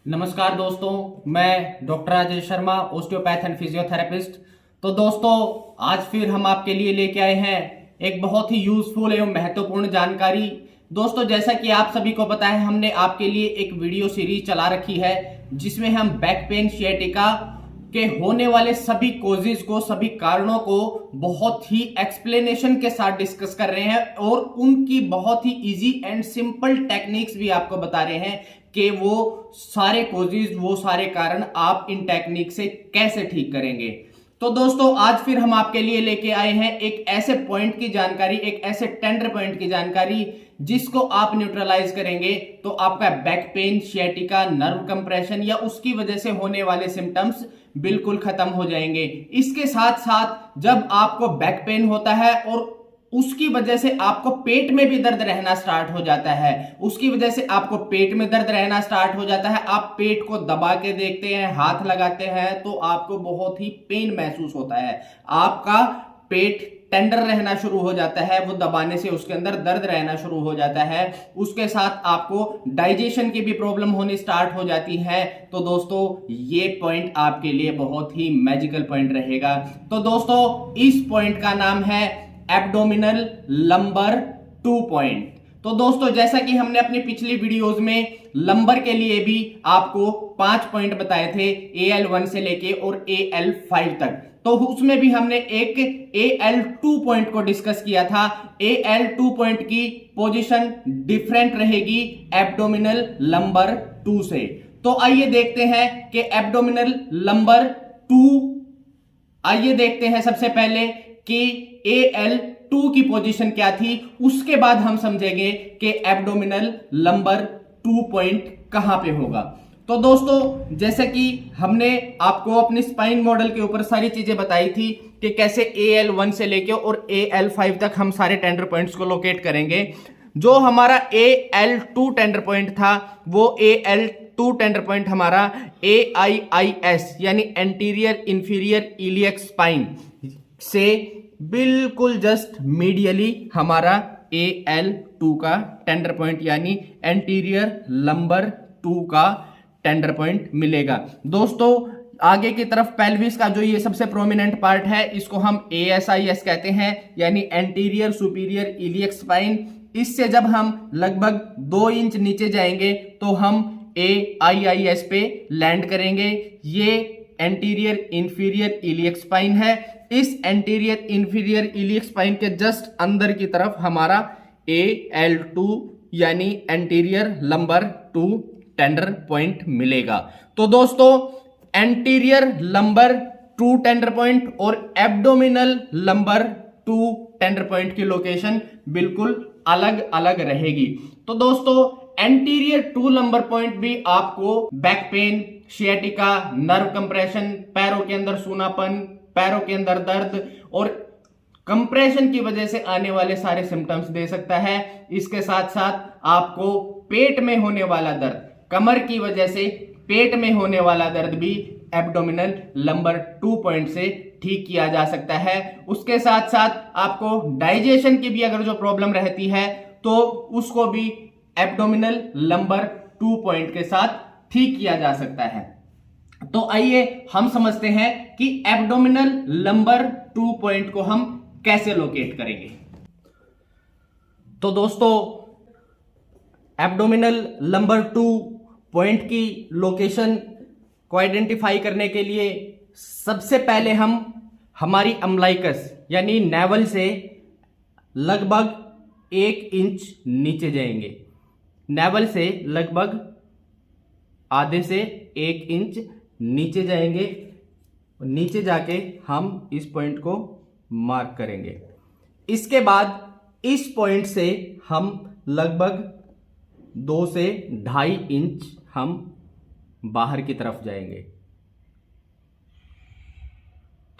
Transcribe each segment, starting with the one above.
नमस्कार दोस्तों, मैं doctor Rajesh Sharma, osteopath and physiotherapist. तो दोस्तों, आज फिर हम आपके लिए लेके आए हैं एक बहुत ही यूजफुल एवं महत्वपूर्ण जानकारी। दोस्तों, जैसा कि आप सभी को पता है, हमने आपके लिए एक वीडियो सीरीज चला रखी है जिसमें हम बैक पेन, सियाटिका के होने वाले सभी कोजेस को, सभी कारणों को बहुत ही एक्सप्लेनेशन के साथ डिस्कस कर रहे हैं और उनकी बहुत ही इजी एंड सिंपल टेक्निक्स भी आपको बता रहे हैं कि वो सारे कोजेस, वो सारे कारण आप इन टेक्निक से कैसे ठीक करेंगे। तो दोस्तों, आज फिर हम आपके लिए लेके आए हैं एक ऐसे पॉइंट की जानकारी, एक ऐसे टेंडर पॉइंट की जानकारी जिसको आप न्यूट्रलाइज करेंगे तो आपका back pain, sciatica, nerve compression या उसकी वजह से होने वाले सिम्टम्स बिल्कुल खत्म हो जाएंगे। इसके साथ साथ जब आपको बैक पेन होता है और उसकी वजह से आपको पेट में भी दर्द रहना स्टार्ट हो जाता है, उसकी वजह से आपको पेट में दर्द रहना स्टार्ट हो जाता है, आप पेट को दबा के देखते हैं, हाथ लगाते हैं तो आपको बहुत ही पेन महसूस होता है, आपका पेट टेंडर रहना शुरू हो जाता है, वो दबाने से उसके अंदर दर्द रहना शुरू हो जाता है, उसके साथ आपको डाइजेशन की भी प्रॉब्लम होनी स्टार्ट हो जाती है। तो दोस्तों, ये पॉइंट आपके लिए बहुत ही मैजिकल पॉइंट रहेगा। तो दोस्तों, इस पॉइंट का नाम है एब्डोमिनल लंबर 2 पॉइंट। तो दोस्तों, जैसा कि हमने अपनी पिछली वीडियोस में लंबर के लिए भी आपको 5 पॉइंट बताए थे, AL1 से लेके और AL5 तक, तो उसमें भी हमने एक AL2 पॉइंट को डिस्कस किया था। AL2 पॉइंट की पोजीशन डिफरेंट रहेगी एब्डोमिनल लंबर 2 से। तो आइए देखते हैं कि एब्डोमिनल लंबर 2, आइए देखते हैं सबसे पहले कि AL2 की पोजीशन क्या थी, उसके बाद हम समझेंगे कि एब्डोमिनल लंबर 2 पॉइंट कहां पे होगा। तो दोस्तों, जैसे कि हमने आपको अपनी स्पाइन मॉडल के ऊपर सारी चीजें बताई थी कि कैसे AL1 से लेके और AL5 तक हम सारे टेंडर पॉइंट्स को लोकेट करेंगे। जो हमारा AL2 टेंडर पॉइंट था, वो AL2 टेंडर पॉइंट हमारा AIIS यानी एंटीरियर इंफीरियर इलियक स्पाइन से बिल्कुल जस्ट मीडियली हमारा AL2 का टेंडर पॉइंट यानी एंटीरियर लंबर 2 का टेंडर पॉइंट मिलेगा। दोस्तों, आगे की तरफ पेल्विस का जो ये सबसे प्रोमिनेंट पार्ट है, इसको हम ASIS कहते हैं यानी एंटीरियर सुपीरियर इलियक स्पाइन। इससे जब हम लगभग 2 इंच नीचे जाएंगे तो हम AIIS पे लैंड करेंगे। ये एंटीरियर इंफीरियर इलियक स्पाइन है। इस एंटीरियर इंफीरियर इलियक स्पाइन के जस्ट अंदर की तरफ हमारा AL2 यानी एंटीरियर लंबर 2 टेंडर पॉइंट मिलेगा। तो दोस्तों, एंटीरियर लंबर 2 टेंडर पॉइंट और एब्डोमिनल लंबर 2 टेंडर पॉइंट की लोकेशन बिल्कुल अलग अलग रहेगी। तो दोस्तों, एंटीरियर 2 लंबर पॉइंट भी आपको back pain, sciatica, nerve compression, पैरों के अंदर सूनापन, पैरों के अंदर दर्द और कंप्रेशन की वजह से आने वाले सारे सिम्टम्स दे सकता है। इसके साथ साथ आपको पेट में होने वाला दर्द, कमर की वजह से पेट में होने वाला दर्द भी एब्डोमिनल लंबर 2 पॉइंट से ठीक किया जा सकता है। उसके साथ साथ आपको डाइजेशन की भी अगर जो प्रॉब्लम रहती है तो उसको भी एब्डोमिनल लंबर 2 पॉइंट के साथ ठीक किया जा सकता है। तो आइए हम समझते हैं कि एब्डोमिनल लंबर 2 पॉइंट को हम कैसे लोकेट करेंगे। तो दोस्तों, एब्डोमिनल लंबर 2 पॉइंट की लोकेशन को आइडेंटिफाई करने के लिए सबसे पहले हम हमारी अम्बलाइकस यानी नेवल से लगभग 1 इंच नीचे जाएंगे। नेवल से लगभग आधे से 1 इंच नीचे जाएंगे। नीचे जाके हम इस पॉइंट को मार्क करेंगे। इसके बाद इस पॉइंट से हम लगभग 2 से 2.5 इंच हम बाहर की तरफ जाएंगे।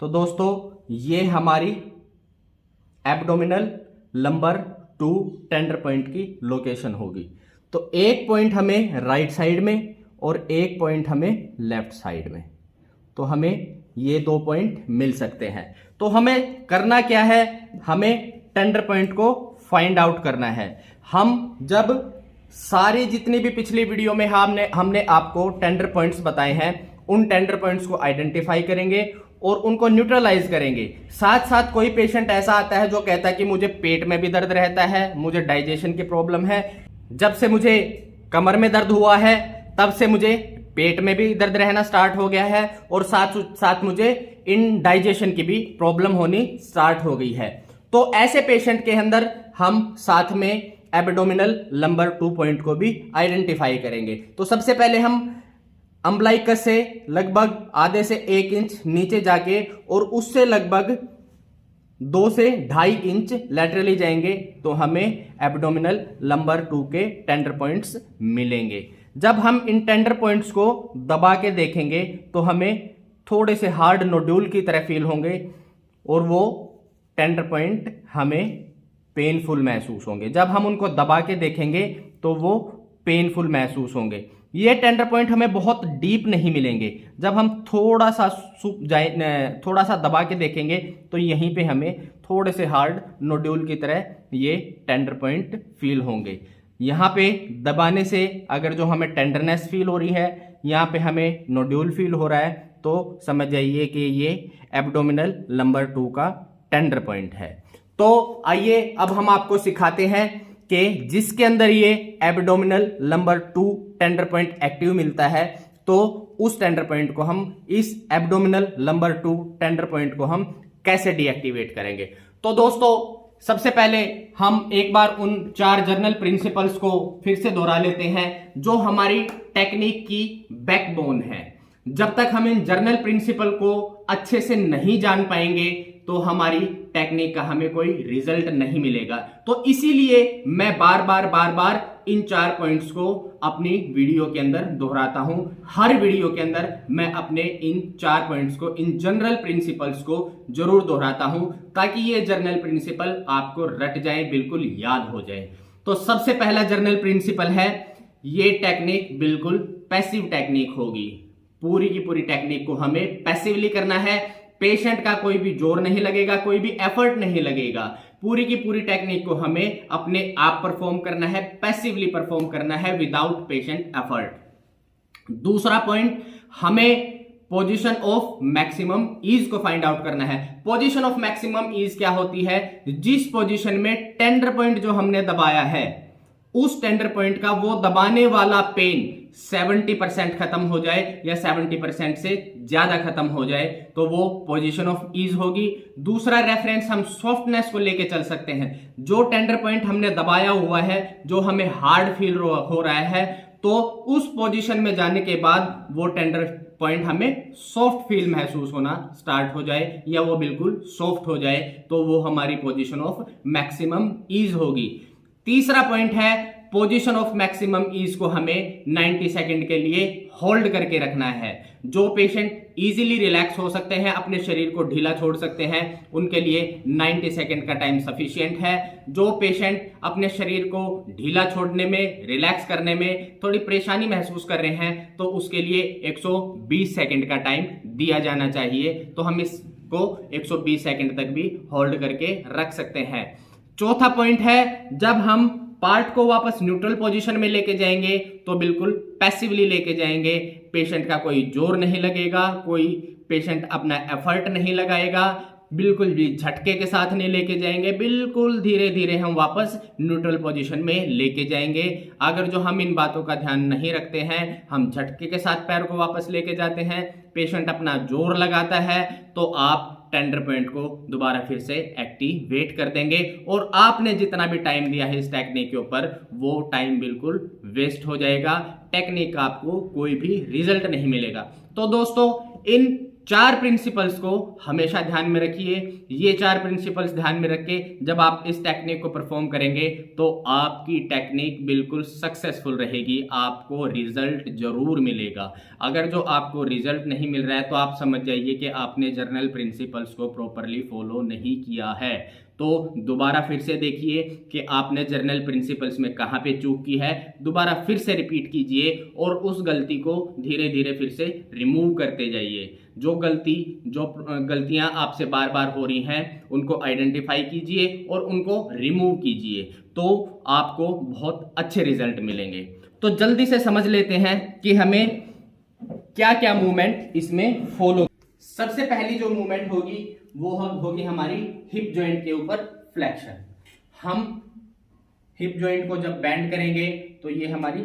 तो दोस्तों, ये हमारी एब्डोमिनल लंबर 2 टेंडर पॉइंट की लोकेशन होगी। तो एक पॉइंट हमें राइट साइड में और एक पॉइंट हमें लेफ्ट साइड में, तो हमें ये 2 पॉइंट मिल सकते हैं। तो हमें करना क्या है, हमें टेंडर पॉइंट को फाइंड आउट करना है। हम जब सारी जितनी भी पिछली वीडियो में हमने आपको टेंडर पॉइंट्स बताए हैं, उन टेंडर पॉइंट्स को आइडेंटिफाई करेंगे और उनको न्यूट्रलाइज करेंगे। साथ साथ कोई पेशेंट ऐसा आता है जो कहता है कि मुझे पेट में भी दर्द रहता है, मुझे डाइजेशन की प्रॉब्लम है, जब से मुझे कमर में दर्द हुआ है तब से मुझे पेट में भी दर्द रहना स्टार्ट हो गया है और साथ साथ मुझे इन डाइजेशन की भी प्रॉब्लम होनी स्टार्ट हो गई है। तो ऐसे पेशेंट के अंदर हम साथ में एब्डोमिनल लंबर 2 पॉइंट को भी आइडेंटिफाई करेंगे। तो सबसे पहले हम अम्बलाइकस से लगभग आधे से 1 इंच नीचे जाके और उससे लगभग 2 से 2.5 इंच लैटरली जाएंगे तो हमें एब्डोमिनल लंबर 2 के टेंडर पॉइंट्स मिलेंगे। जब हम इन टेंडर पॉइंट्स को दबा के देखेंगे तो हमें थोड़े से हार्ड नोड्यूल की तरह फील होंगे और वो टेंडर पॉइंट हमें पेनफुल महसूस होंगे। जब हम उनको दबा के देखेंगे तो वो पेनफुल महसूस होंगे। ये टेंडर पॉइंट हमें बहुत डीप नहीं मिलेंगे। जब हम थोड़ा सा दबा के देखेंगे तो यहीं पे हमें थोड़े से हार्ड नोड्यूल की तरह ये टेंडर पॉइंट फील होंगे। यहाँ पे दबाने से अगर जो हमें टेंडरनेस फील हो रही है, यहाँ पे हमें नोड्यूल फील हो रहा है, तो समझ जाइए कि ये एब्डोमिनल लंबर 2 का टेंडर पॉइंट है। तो आइए अब हम आपको सिखाते हैं कि जिसके अंदर ये abdominal lumbar 2 tender point active मिलता है तो उस टेंडर पॉइंट को हम, इस एब्डोमिनल लंबर 2 टेंडर पॉइंट को हम कैसे डीएक्टिवेट करेंगे। तो दोस्तों सबसे पहले हम एक बार उन 4 जर्नल प्रिंसिपल्स को फिर से दोहरा लेते हैं जो हमारी टेक्निक की बैकबोन है। जब तक हम इन जर्नल प्रिंसिपल को अच्छे से नहीं जान पाएंगे तो हमारी टेक्निक का हमें कोई रिजल्ट नहीं मिलेगा। तो इसीलिए मैं बार बार इन 4 पॉइंट्स को अपनी वीडियो के अंदर दोहराता हूं। हर वीडियो के अंदर मैं अपने इन 4 पॉइंट्स को, इन जनरल प्रिंसिपल्स को जरूर दोहराता हूं ताकि ये जनरल प्रिंसिपल आपको रट जाए, बिल्कुल याद हो जाए। तो सबसे पहला जनरल प्रिंसिपल है, ये टेक्निक बिल्कुल पैसिव टेक्निक होगी। पूरी की पूरी टेक्निक को हमें पैसिवली करना है। पेशेंट का कोई भी जोर नहीं लगेगा, कोई भी एफर्ट नहीं लगेगा। पूरी की पूरी टेक्निक को हमें अपने आप परफॉर्म करना है, पैसिवली परफॉर्म करना है विदाउट पेशेंट एफर्ट। दूसरा पॉइंट, हमें पोजीशन ऑफ मैक्सिमम ईज को फाइंड आउट करना है। पोजीशन ऑफ मैक्सिमम ईज क्या होती है? जिस पोजीशन में टेंडर पॉइंट जो हमने दबाया है उस टेंडर पॉइंट का वो दबाने वाला पेन 70% खत्म हो जाए या 70% से ज्यादा खत्म हो जाए तो वो पोजीशन ऑफ ईज होगी। दूसरा रेफरेंस हम सॉफ्टनेस को लेके चल सकते हैं। जो टेंडर पॉइंट हमने दबाया हुआ है, जो हमें हार्ड फील हो रहा है, तो उस पोजीशन में जाने के बाद वो टेंडर पॉइंट हमें सॉफ्ट फील महसूस होना स्टार्ट हो जाए या वो बिल्कुल सॉफ्ट हो जाए तो वो हमारी पोजीशन ऑफ मैक्सिमम ईज होगी। तीसरा पॉइंट है, पोजीशन ऑफ मैक्सिमम ईज को हमें 90 सेकंड के लिए होल्ड करके रखना है। जो पेशेंट इजीली रिलैक्स हो सकते हैं, अपने शरीर को ढीला छोड़ सकते हैं, उनके लिए 90 सेकंड का टाइम सफिशिएंट है। जो पेशेंट अपने शरीर को ढीला छोड़ने में, रिलैक्स करने में थोड़ी परेशानी महसूस कर रहे हैं तो उसके लिए 120 सेकंड का टाइम दिया जाना चाहिए। तो हम इसको 120 सेकंड तक भी होल्ड करके रख सकते हैं। चौथा पॉइंट है, जब हम पार्ट को वापस न्यूट्रल पोजीशन में लेके जाएंगे तो बिल्कुल पैसिवली लेके जाएंगे। पेशेंट का कोई जोर नहीं लगेगा, कोई पेशेंट अपना एफर्ट नहीं लगाएगा, बिल्कुल भी झटके के साथ नहीं लेके जाएंगे, बिल्कुल धीरे धीरे हम वापस न्यूट्रल पोजीशन में लेके जाएंगे। अगर जो हम इन बातों का ध्यान नहीं रखते हैं, हम झटके के साथ पैर को वापस लेके जाते हैं, पेशेंट अपना जोर लगाता है, तो आप टेंडर पॉइंट को दोबारा फिर से एक्टिवेट कर देंगे और आपने जितना भी टाइम दिया है इस टेक्निक के ऊपर वो टाइम बिल्कुल वेस्ट हो जाएगा। टेक्निक का आपको कोई भी रिजल्ट नहीं मिलेगा। तो दोस्तों इन 4 प्रिंसिपल्स को हमेशा ध्यान में रखिए। ये 4 प्रिंसिपल्स ध्यान में रख के जब आप इस टेक्निक को परफॉर्म करेंगे तो आपकी टेक्निक बिल्कुल सक्सेसफुल रहेगी, आपको रिजल्ट जरूर मिलेगा। अगर जो आपको रिजल्ट नहीं मिल रहा है तो आप समझ जाइए कि आपने जर्नल प्रिंसिपल्स को प्रॉपरली फॉलो नहीं किया है। तो दोबारा फिर से देखिए कि आपने जर्नल प्रिंसिपल्स में कहाँ पे चूक की है, दोबारा फिर से रिपीट कीजिए और उस गलती को धीरे धीरे फिर से रिमूव करते जाइए। जो गलतियां आपसे बार बार हो रही हैं उनको आइडेंटिफाई कीजिए और उनको रिमूव कीजिए, तो आपको बहुत अच्छे रिजल्ट मिलेंगे। तो जल्दी से समझ लेते हैं कि हमें क्या क्या मूवमेंट इसमें फॉलो। सबसे पहली जो मूवमेंट होगी वो होगी हमारी हिप जॉइंट के ऊपर फ्लेक्शन। हम हिप जॉइंट को जब बेंड करेंगे तो ये हमारी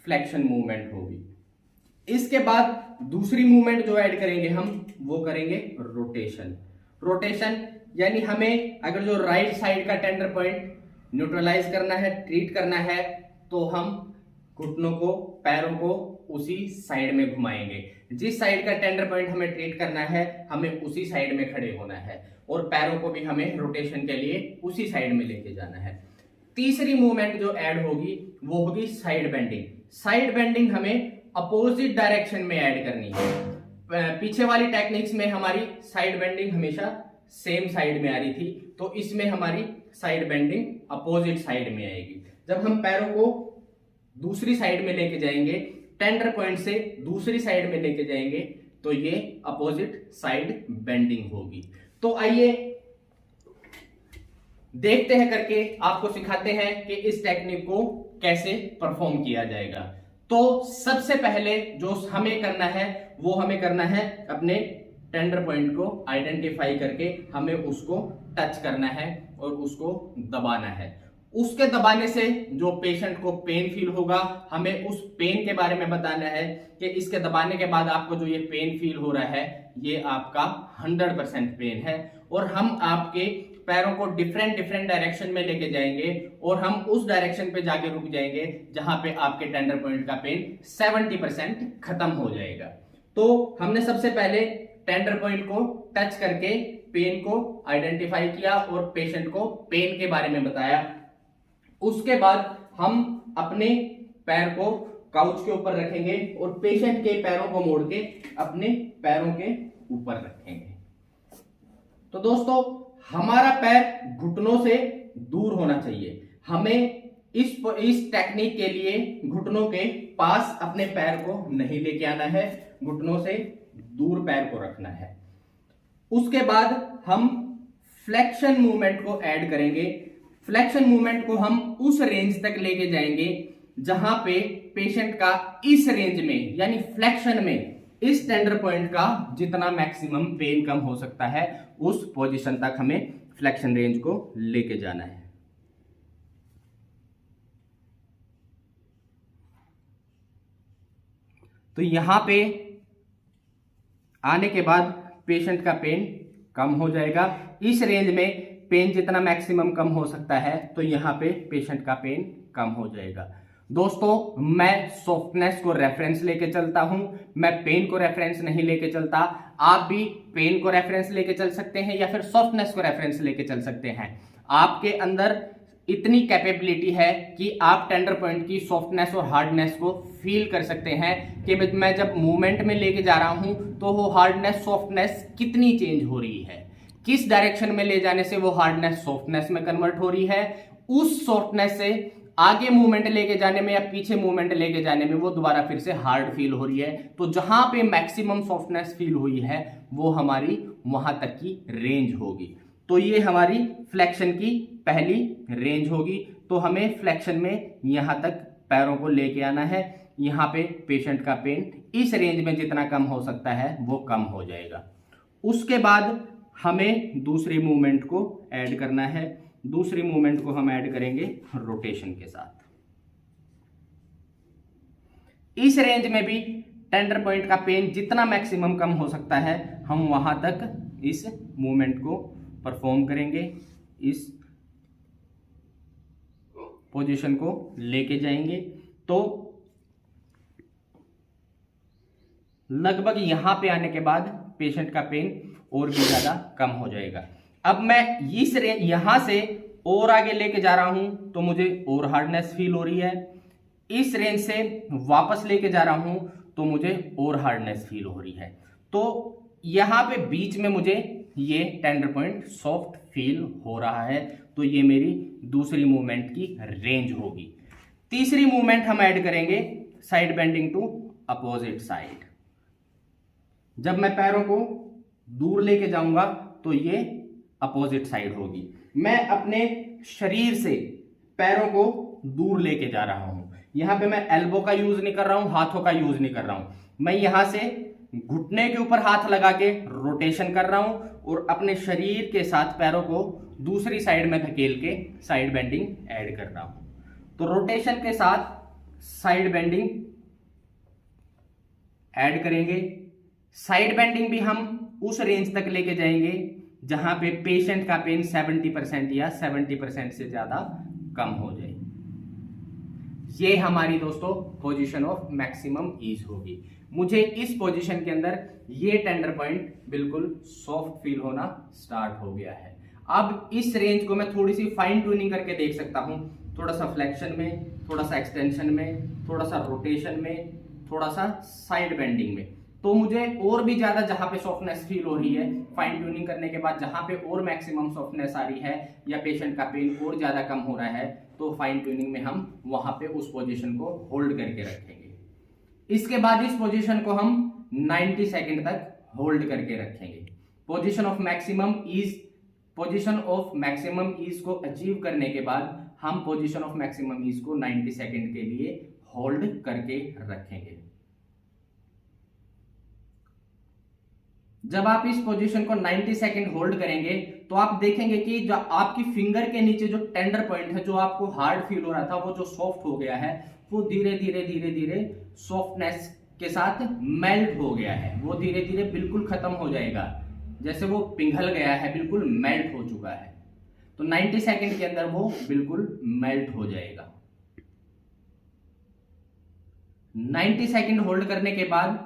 फ्लेक्शन मूवमेंट होगी। इसके बाद दूसरी मूवमेंट जो ऐड करेंगे हम वो करेंगे रोटेशन। रोटेशन यानी हमें अगर जो राइट साइड का टेंडर पॉइंट न्यूट्रलाइज करना है, ट्रीट करना है, तो हम घुटनों को, पैरों को उसी साइड में घुमाएंगे। जिस साइड का टेंडर पॉइंट हमें ट्रीट करना है हमें उसी साइड में खड़े होना है और पैरों को भी हमें रोटेशन के लिए उसी साइड में लेके जाना है। तीसरी मूवमेंट जो ऐड होगी वो होगी साइड बेंडिंग। साइड बेंडिंग हमें अपोजिट डायरेक्शन में ऐड करनी है। पीछे वाली टेक्निक्स में हमारी साइड बेंडिंग हमेशा सेम साइड में आ रही थी, तो इसमें हमारी साइड बेंडिंग अपोजिट साइड में आएगी। जब हम पैरों को दूसरी साइड में लेके जाएंगे, टेंडर पॉइंट से दूसरी साइड में लेके जाएंगे, तो ये अपोजिट साइड बेंडिंग होगी। तो आइए देखते हैं करके, आपको सिखाते हैं कि इस टेक्निक को कैसे परफॉर्म किया जाएगा। तो सबसे पहले जो हमें करना है वो हमें करना है अपने टेंडर पॉइंट को आइडेंटिफाई करके हमें उसको टच करना है और उसको दबाना है। उसके दबाने से जो पेशेंट को पेन फील होगा, हमें उस पेन के बारे में बताना है कि इसके दबाने के बाद आपको जो ये पेन फील हो रहा है ये आपका 100% पेन है। और हम आपके पैरों को डिफरेंट डायरेक्शन में लेके जाएंगे और हम उस डायरेक्शन पे जाके रुक जाएंगे जहां पे आपके टेंडर पॉइंट का पेन 70% खत्म हो जाएगा। तो हमने सबसे पहले टेंडर पॉइंट को टच करके पेन को आइडेंटिफाई किया और पेशेंट को पेन के बारे में बताया। उसके बाद हम अपने पैर को काउच के ऊपर रखेंगे और पेशेंट के पैरों को मोड़ के अपने पैरों के ऊपर रखेंगे। तो दोस्तों हमारा पैर घुटनों से दूर होना चाहिए। हमें इस टेक्निक के लिए घुटनों के पास अपने पैर को नहीं लेके आना है, घुटनों से दूर पैर को रखना है। उसके बाद हम फ्लेक्शन मूवमेंट को ऐड करेंगे। फ्लेक्शन मूवमेंट को हम उस रेंज तक लेके जाएंगे जहां पे पेशेंट का इस रेंज में यानी फ्लेक्शन में इस टेंडर पॉइंट का जितना मैक्सिमम पेन कम हो सकता है उस पोजीशन तक हमें फ्लेक्शन रेंज को लेके जाना है। तो यहां पे आने के बाद पेशेंट का पेन कम हो जाएगा। इस रेंज में पेन जितना मैक्सिमम कम हो सकता है तो यहां पे पेशेंट का पेन कम हो जाएगा। दोस्तों मैं सॉफ्टनेस को रेफरेंस लेके चलता हूं, मैं पेन को रेफरेंस नहीं लेके चलता। आप भी पेन को रेफरेंस लेके चल सकते हैं या फिर सॉफ्टनेस को रेफरेंस लेके चल सकते हैं। आपके अंदर इतनी कैपेबिलिटी है कि आप टेंडर पॉइंट की सॉफ्टनेस और हार्डनेस को फील कर सकते हैं कि मैं जब मूवमेंट में लेके जा रहा हूं तो वो हार्डनेस सॉफ्टनेस कितनी चेंज हो रही है, किस डायरेक्शन में ले जाने से वो हार्डनेस सॉफ्टनेस में कन्वर्ट हो रही है, उस सॉफ्टनेस से आगे मूवमेंट लेके जाने में या पीछे मूवमेंट लेके जाने में वो दोबारा फिर से हार्ड फील हो रही है। तो जहां पे मैक्सिमम सॉफ्टनेस फील हुई है वो हमारी वहां तक की रेंज होगी। तो ये हमारी फ्लेक्शन की पहली रेंज होगी। तो हमें फ्लेक्शन में यहां तक पैरों को लेके आना है। यहां पे पेशेंट का पेन इस रेंज में जितना कम हो सकता है वो कम हो जाएगा। उसके बाद हमें दूसरी मूवमेंट को ऐड करना है। दूसरी मूवमेंट को हम ऐड करेंगे रोटेशन के साथ। इस रेंज में भी टेंडर पॉइंट का पेन जितना मैक्सिमम कम हो सकता है हम वहां तक इस मूवमेंट को परफॉर्म करेंगे, इस पोजीशन को लेके जाएंगे। तो लगभग यहां पे आने के बाद पेशेंट का पेन और भी ज्यादा कम हो जाएगा। अब मैं इस रेंज यहां से और आगे लेके जा रहा हूं तो मुझे और हार्डनेस फील हो रही है। इस रेंज से वापस लेके जा रहा हूं तो मुझे और हार्डनेस फील हो रही है। तो यहां पे बीच में मुझे ये टेंडर पॉइंट सॉफ्ट फील हो रहा है, तो ये मेरी दूसरी मूवमेंट की रेंज होगी। तीसरी मूवमेंट हम ऐड करेंगे side bending to opposite side. जब मैं पैरों को दूर लेके जाऊंगा तो ये अपोजिट साइड होगी। मैं अपने शरीर से पैरों को दूर लेके जा रहा हूं। यहां पे मैं एल्बो का यूज नहीं कर रहा हूं, हाथों का यूज नहीं कर रहा हूं। मैं यहां से घुटने के ऊपर हाथ लगा के रोटेशन कर रहा हूं और अपने शरीर के साथ पैरों को दूसरी साइड में धकेल के साइड बेंडिंग ऐड कर रहा हूं। तो रोटेशन के साथ साइड बेंडिंग ऐड करेंगे। साइड बेंडिंग भी हम उस रेंज तक लेके जाएंगे जहां पे पेशेंट का पेन 70% या 70% से ज्यादा कम हो जाए। ये हमारी दोस्तों पोजीशन ऑफ मैक्सिमम ईज होगी। मुझे इस पोजीशन के अंदर ये टेंडर पॉइंट बिल्कुल सॉफ्ट फील होना स्टार्ट हो गया है। अब इस रेंज को मैं थोड़ी सी फाइन ट्यूनिंग करके देख सकता हूं, थोड़ा सा फ्लेक्शन में, थोड़ा सा एक्सटेंशन में, थोड़ा सा रोटेशन में, थोड़ा सा साइड बेंडिंग में। तो मुझे और भी ज्यादा जहां पे सॉफ्टनेस फील हो रही है, फाइन ट्यूनिंग करने के बाद जहां पे और मैक्सिमम सॉफ्टनेस आ रही है या पेशेंट का पेन और ज्यादा कम हो रहा है, तो फाइन ट्यूनिंग में हम वहां पे उस पोजीशन को होल्ड करके रखेंगे। इसके बाद इस पोजीशन को हम 90 सेकेंड तक होल्ड करके रखेंगे। पोजीशन ऑफ मैक्सिमम ईज को अचीव करने के बाद हम पोजीशन ऑफ मैक्सिमम ईज को 90 सेकेंड के लिए होल्ड करके रखेंगे। जब आप इस पोजीशन को 90 सेकेंड होल्ड करेंगे तो आप देखेंगे कि जो आपकी फिंगर के नीचे जो टेंडर पॉइंट है, जो आपको हार्ड फील हो रहा था, वो जो सॉफ्ट हो गया है, वो धीरे धीरे सॉफ्टनेस के साथ मेल्ट हो गया है। वो धीरे धीरे बिल्कुल खत्म हो जाएगा, जैसे वो पिघल गया है, बिल्कुल मेल्ट हो चुका है। तो 90 सेकेंड के अंदर वो बिल्कुल मेल्ट हो जाएगा। 90 सेकेंड होल्ड करने के बाद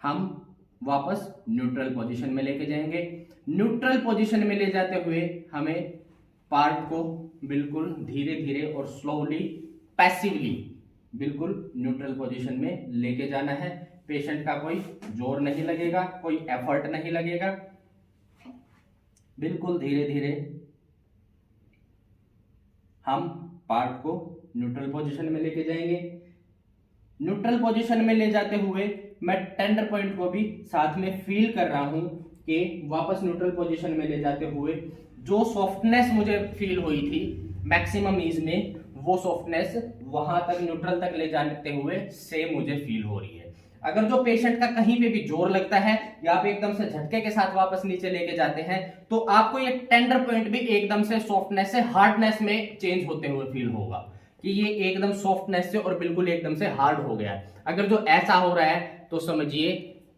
हम वापस न्यूट्रल पोजीशन में लेके जाएंगे। न्यूट्रल पोजीशन में ले जाते हुए हमें पार्ट को बिल्कुल धीरे धीरे और स्लोली पैसिवली बिल्कुल न्यूट्रल पोजीशन में लेके जाना है। पेशेंट का कोई जोर नहीं लगेगा, कोई एफर्ट नहीं लगेगा, बिल्कुल धीरे धीरे हम पार्ट को न्यूट्रल पोजीशन में लेके जाएंगे। न्यूट्रल पोजीशन में ले जाते हुए मैं टेंडर पॉइंट को भी साथ में फील कर रहा हूं कि वापस न्यूट्रल पोजीशन में ले जाते हुए जो सॉफ्टनेस मुझे फील हुई थी मैक्सिमम ईज में, वो सॉफ्टनेस वहां तक न्यूट्रल तक ले जाते हुए सेम मुझे फील हो रही है। अगर जो पेशेंट का कहीं पे भी जोर लगता है या आप एकदम से झटके के साथ वापस नीचे लेके जाते हैं, तो आपको ये टेंडर पॉइंट भी एकदम से सॉफ्टनेस से हार्डनेस में चेंज होते हुए फील होगा कि ये एकदम सॉफ्टनेस से और बिल्कुल एकदम से हार्ड हो गया है। अगर जो ऐसा हो रहा है तो समझिए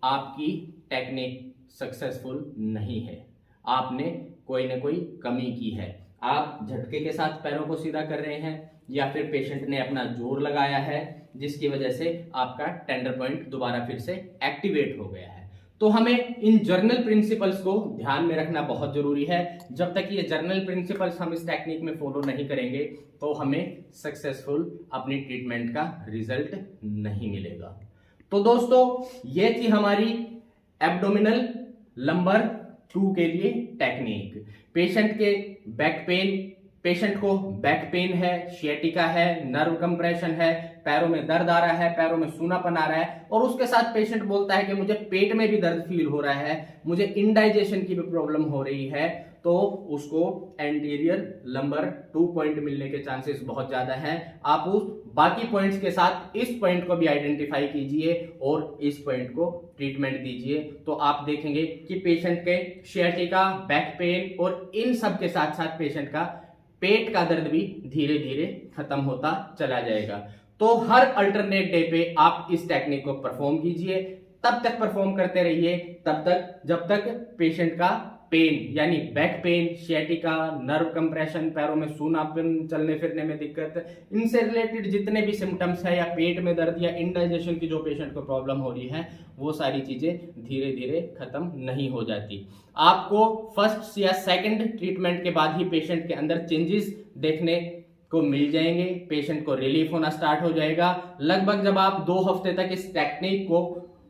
आपकी टेक्निक सक्सेसफुल नहीं है, आपने कोई ना कोई कमी की है। आप झटके के साथ पैरों को सीधा कर रहे हैं या फिर पेशेंट ने अपना जोर लगाया है, जिसकी वजह से आपका टेंडर पॉइंट दोबारा फिर से एक्टिवेट हो गया है। तो हमें इन जर्नल प्रिंसिपल्स को ध्यान में रखना बहुत जरूरी है। जब तक ये जर्नल प्रिंसिपल्स हम इस टेक्निक में फॉलो नहीं करेंगे तो हमें सक्सेसफुल अपनी ट्रीटमेंट का रिजल्ट नहीं मिलेगा। तो दोस्तों ये थी हमारी एब्डोमिनल लंबर 2 के लिए टेक्निक। पेशेंट के बैक पेन, पेशेंट को बैक पेन है, शियाटिका है, नर्व कंप्रेशन है, पैरों में दर्द आ रहा है, पैरों में सूनापन आ रहा है और उसके साथ पेशेंट बोलता है कि मुझे पेट में भी दर्द फील हो रहा है, मुझे इनडाइजेशन की भी प्रॉब्लम हो रही है, तो उसको एंटीरियर लंबर 2 पॉइंट मिलने के चांसेस बहुत ज्यादा हैं। आप उस बाकी पॉइंट्स के साथ इस पॉइंट को भी आइडेंटिफाई कीजिए और इस पॉइंट को ट्रीटमेंट दीजिए, तो आप देखेंगे कि पेशेंट के शियाटिका, बैक पेन और इन सब के साथ साथ पेशेंट का पेट का दर्द भी धीरे धीरे खत्म होता चला जाएगा। तो हर अल्टरनेट डे पे आप इस टेक्निक को परफॉर्म कीजिए, तब तक परफॉर्म करते रहिए तब तक जब तक पेशेंट का पेन यानी back pain, sciatica, nerve compression, पैरों में सूनापन, चलने फिरने में दिक्कत, इनसे रिलेटेड जितने भी सिम्टम्स है या पेट में दर्द या इंडाइजेशन की जो पेशेंट को प्रॉब्लम हो रही है, वो सारी चीजें धीरे धीरे खत्म नहीं हो जाती। आपको फर्स्ट या सेकंड ट्रीटमेंट के बाद ही पेशेंट के अंदर चेंजेस देखने को मिल जाएंगे, पेशेंट को रिलीफ होना स्टार्ट हो जाएगा। लगभग जब आप 2 हफ्ते तक इस टेक्निक को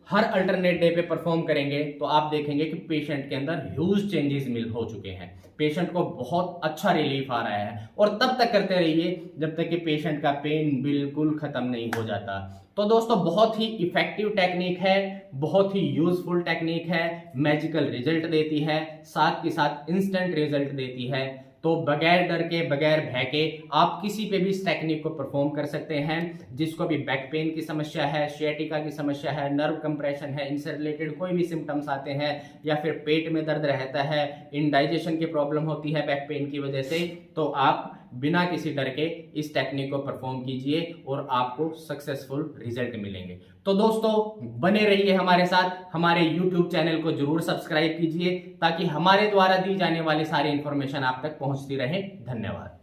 हर अल्टरनेट डे पे परफॉर्म करेंगे तो आप देखेंगे कि पेशेंट के अंदर ह्यूज चेंजेस मिल हो चुके हैं, पेशेंट को बहुत अच्छा रिलीफ आ रहा है। और तब तक करते रहिए जब तक कि पेशेंट का पेन बिल्कुल खत्म नहीं हो जाता। तो दोस्तों बहुत ही इफेक्टिव टेक्निक है, बहुत ही यूजफुल टेक्निक है, मैजिकल रिजल्ट देती है, साथ के साथ इंस्टेंट रिजल्ट देती है। तो बगैर डर के बगैर भय के आप किसी पे भी इस टेक्निक को परफॉर्म कर सकते हैं। जिसको भी बैक पेन की समस्या है, सियाटिका की समस्या है, नर्व कंप्रेशन है, इनसे रिलेटेड कोई भी सिम्टम्स आते हैं, या फिर पेट में दर्द रहता है, इंडाइजेशन की प्रॉब्लम होती है बैक पेन की वजह से, तो आप बिना किसी डर के इस टेक्निक को परफॉर्म कीजिए और आपको सक्सेसफुल रिजल्ट मिलेंगे। तो दोस्तों बने रहिए हमारे साथ, हमारे YouTube चैनल को जरूर सब्सक्राइब कीजिए ताकि हमारे द्वारा दी जाने वाली सारी इंफॉर्मेशन आप तक पहुंचती रहे। धन्यवाद।